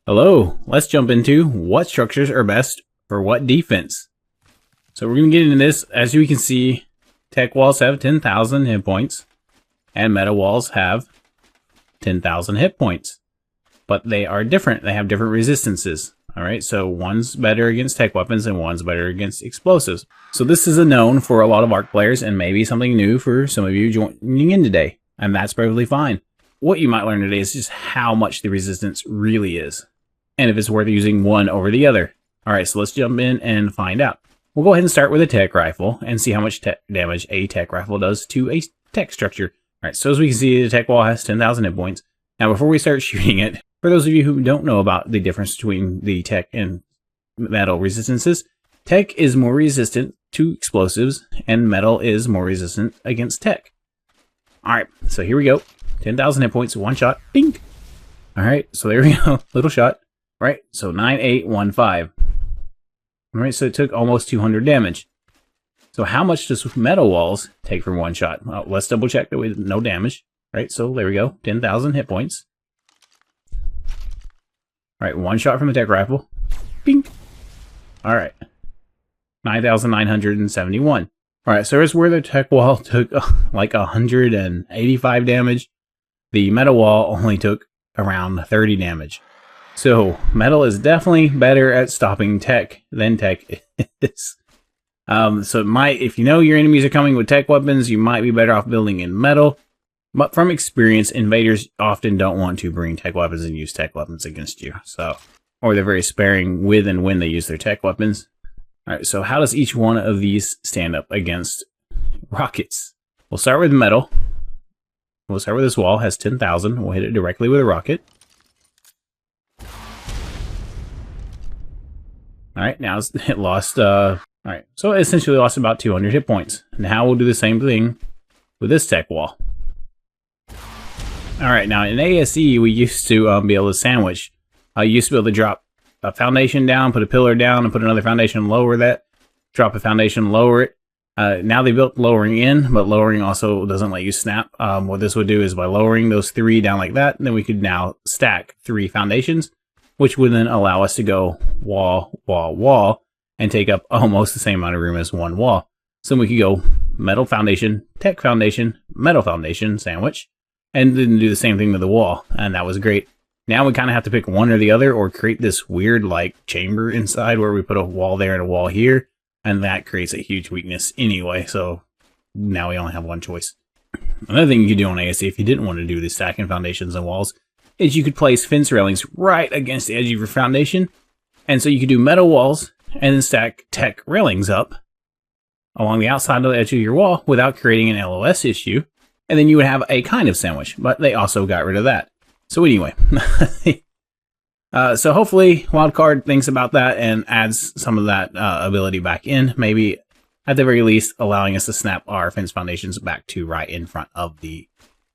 Hello, let's jump into what structures are best for what defense. So we're going to get into this. As you can see, tech walls have 10,000 hit points and meta walls have 10,000 hit points. But they are different. They have different resistances. Alright, so one's better against tech weapons and one's better against explosives. So this is a known for a lot of ARC players and maybe something new for some of you joining in today. And that's perfectly fine. What you might learn today is just how much the resistance really is. And if it's worth using one over the other. Alright, so let's jump in and find out. We'll go ahead and start with a tech rifle and see how much damage a tech rifle does to a tech structure. Alright, so as we can see, the tech wall has 10,000 hit points. Now before we start shooting it, for those of you who don't know about the difference between the tech and metal resistances, tech is more resistant to explosives and metal is more resistant against tech. Alright, so here we go. 10,000 hit points, one shot, ding! Alright, so there we go, little shot. Right, so 9815. Alright, so it took almost 200 damage. So how much does metal walls take from one shot? Well, let's double check that with no damage. Right, so there we go, 10,000 hit points. Alright, one shot from the tech rifle. Bing! Alright. 9,971. Alright, so here's where the tech wall took like 185 damage. The metal wall only took around 30 damage. So, metal is definitely better at stopping tech than tech is. So it might, if you know your enemies are coming with tech weapons, you might be better off building in metal. But from experience, invaders often don't want to bring tech weapons and use tech weapons against you. So, or they're very sparing with and when they use their tech weapons. Alright, so how does each one of these stand up against rockets? We'll start with metal. We'll start with this wall, has 10,000. We'll hit it directly with a rocket. Alright, now it lost, alright, so it essentially lost about 200 hit points. Now we'll do the same thing with this tech wall. Alright, now in ASE, we used to be able to sandwich. You used to be able to drop a foundation down, put a pillar down, and put another foundation, lower that. Drop a foundation, lower it. Now they built lowering in, but lowering also doesn't let you snap. What this would do is by lowering those three down like that, then we could now stack 3 foundations, which would then allow us to go wall, wall, wall, and take up almost the same amount of room as one wall. So we could go metal foundation, tech foundation, metal foundation, sandwich, and then do the same thing to the wall, and that was great. Now we kind of have to pick one or the other, or create this weird like chamber inside where we put a wall there and a wall here, and that creates a huge weakness anyway, so now we only have one choice. Another thing you could do on ASC if you didn't want to do the stacking foundations and walls is you could place fence railings right against the edge of your foundation. And so you could do metal walls and then stack tech railings up along the outside of the edge of your wall without creating an LOS issue. And then you would have a kind of sandwich, but they also got rid of that. So anyway, so hopefully Wildcard thinks about that and adds some of that ability back in. Maybe at the very least allowing us to snap our fence foundations back to right in front of the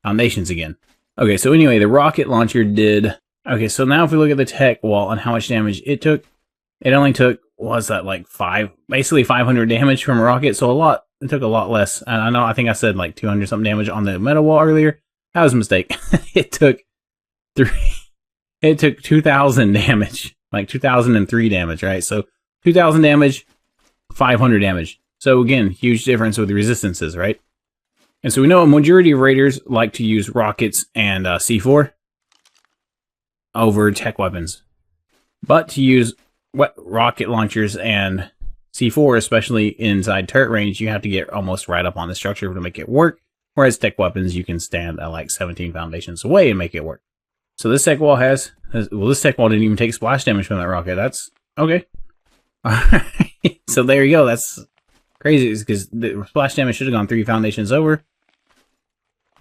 foundations again. Okay, so anyway, the rocket launcher did... Okay, so now if we look at the tech wall and how much damage it took, it only took, what was that, like basically 500 damage from a rocket, so it took a lot less. And I think I said like 200 something damage on the metal wall earlier. That was a mistake. It took 2,000 damage, like 2,003 damage, right? So 2,000 damage, 500 damage. So again, huge difference with the resistances, right? And so we know a majority of raiders like to use rockets and C4 over tech weapons. But to use rocket launchers and C4, especially inside turret range, you have to get almost right up on the structure to make it work. Whereas tech weapons, you can stand at like 17 foundations away and make it work. So this tech wall this tech wall didn't even take splash damage from that rocket. That's okay. Alright, so there you go. That's crazy because the splash damage should have gone 3 foundations over.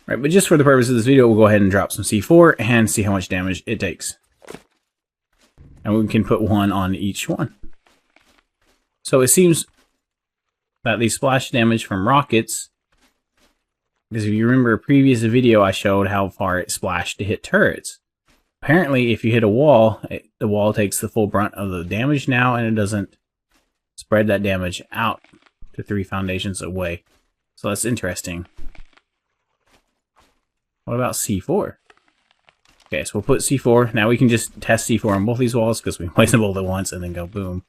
Right, but just for the purpose of this video, we'll go ahead and drop some C4 and see how much damage it takes. And we can put one on each one. So it seems that the splash damage from rockets, because if you remember a previous video, I showed how far it splashed to hit turrets. Apparently, if you hit a wall, the wall takes the full brunt of the damage now, and it doesn't spread that damage out to 3 foundations away. So that's interesting. What about C4? Okay, so we'll put C4. Now we can just test C4 on both these walls because we place them both at once and then go boom.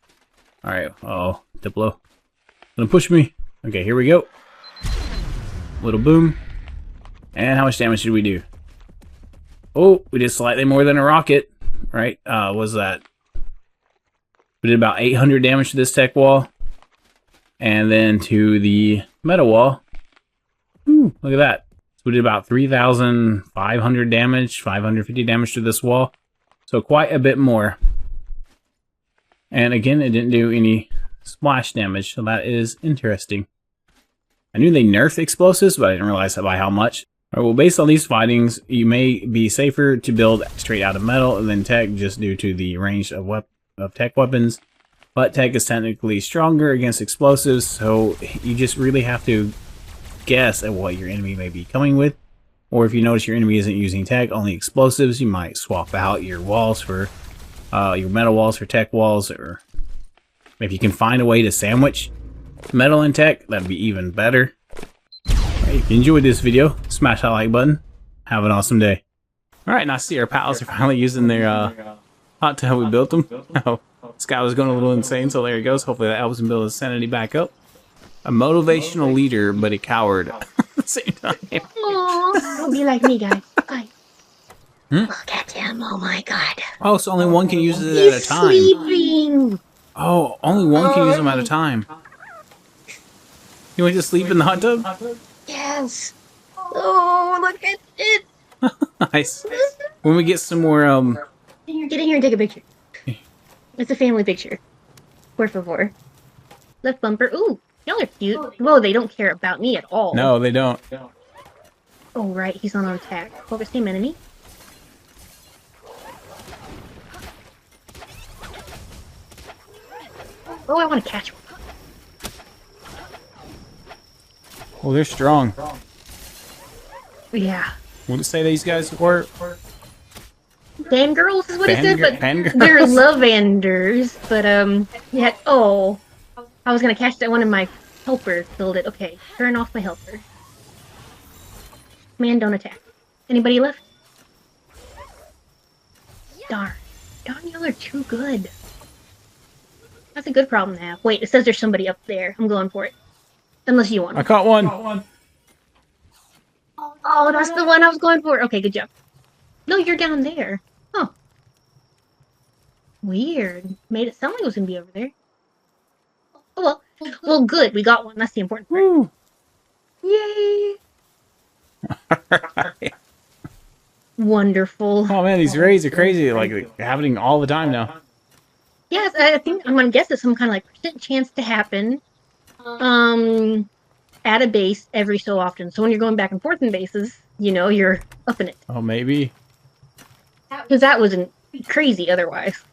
Alright, oh, Diplo. Gonna push me. Okay, here we go. Little boom. And how much damage did we do? Oh, we did slightly more than a rocket. Right? What was that? We did about 800 damage to this tech wall. And then to the meta wall. Ooh, look at that. So we did about 3,500 damage, 550 damage to this wall. So quite a bit more. And again, it didn't do any splash damage, so that is interesting. I knew they nerfed explosives, but I didn't realize by how much. All right, well, based on these findings, you may be safer to build straight out of metal than tech just due to the range of tech weapons. But tech is technically stronger against explosives, so you just really have to guess at what your enemy may be coming with. Or if you notice your enemy isn't using tech, only explosives, you might swap out your walls for your metal walls for tech walls, or if you can find a way to sandwich metal and tech, that'd be even better. Right, if you enjoyed this video, smash that like button. Have an awesome day. Alright, and I see our pals are finally using their hot tub we built them. Oh, this guy was going a little insane, so there he goes. Hopefully that helps him build his sanity back up. A motivational leader, but a coward at the same time. Aww, don't be like me, guys. Bye. Look at him, oh my god. Oh, so only one can use it at a time. He's sleeping. Oh, only one can use them at a time. You want to sleep in the hot tub? Yes. Oh, look at it. Nice. When we get some more, Get in here and take a picture. It's a family picture. Por favor. Left bumper. Ooh, y'all are cute. Whoa, they don't care about me at all. No, they don't. Oh, right, he's on attack. Focus team enemy. Oh, I want to catch one. Oh, they're strong. Yeah. What did it say these guys were? Fangirls is what it said, but fangirls? they're lavenders. But, yeah. Oh. I was gonna catch that one and my helper killed it. Okay, turn off my helper. Man, don't attack. Anybody left? Darn. Darn, y'all are too good. That's a good problem to have. Wait, it says there's somebody up there. I'm going for it. Unless you want. I caught one. Oh, that's the one I was going for. Okay, good job. No, you're down there. Huh. Weird. Made it sound like it was gonna be over there. Oh well. Well, good. We got one. That's the important part. Woo. Yay! Alright. Wonderful. Oh man, these raids are crazy. Like happening all the time now. Yes, I think I'm gonna guess it's some kind of like percent chance to happen. At a base every so often. So when you're going back and forth in bases, you know, you're upping it. Oh, maybe. Because that wasn't crazy otherwise.